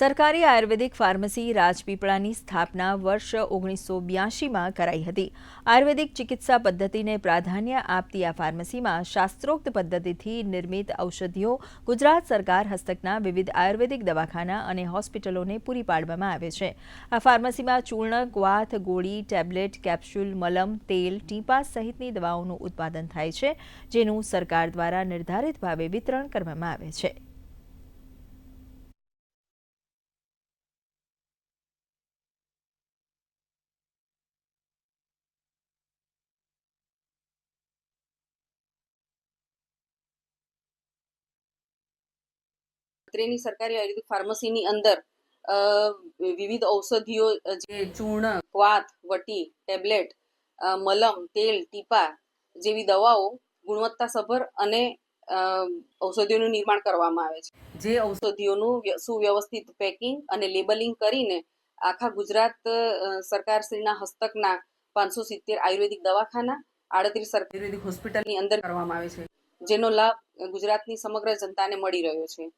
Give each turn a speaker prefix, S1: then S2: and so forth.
S1: સરકારી આયુર્વેદિક ફાર્મસી રાજપીપળાની સ્થાપના વર્ષ 1982માં કરાઈ હતી। આયુર્વેદિક ચિકિત્સા પદ્ધતિને પ્રાધાન્ય આપતી આ ફાર્મસીમાં શાસ્ત્રોક્ત પદ્ધતિથી નિર્મિત ઔષધિઓ ગુજરાત સરકાર હસ્તકના વિવિધ આયુર્વેદિક દવાખાના અને હોસ્પિટલોને પૂરી પાડવામાં આવે છે। આ ફાર્મસીમાં ચૂર્ણ, ક્વાથ, ગોળી, ટેબ્લેટ, કેપ્સ્યુલ, મલમ, તેલ, ટીપા સહિતની દવાઓનું ઉત્પાદન થાય છે, જેનું સરકાર દ્વારા નિર્ધારિત ભાવે વિતરણ કરવામાં આવે છે।
S2: અત્રેની સરકારી આયુર્વેદિક ફાર્મસીની અંદર વિવિધ ઔષધિઓ જે ચૂર્ણ, ક્વાથ, વટી, ટેબ્લેટ, મલમ, તેલ, ટીપા જેવી દવાઓ ગુણવત્તાસભર અને ઔષધિઓનું નિર્માણ કરવામાં આવે છે। જે ઔષધિઓનું સુવ્યવસ્થિત પેકિંગ અને લેબલિંગ કરીને આખા ગુજરાત સરકારશ્રીના હસ્તકના 570 આયુર્વેદિક દવાખાના, 38 સરકારી આયુર્વેદિક હોસ્પિટલની અંદર કરવામાં આવે છે, જેનો લાભ ગુજરાતની સમગ્ર જનતાને મળી રહ્યો છે।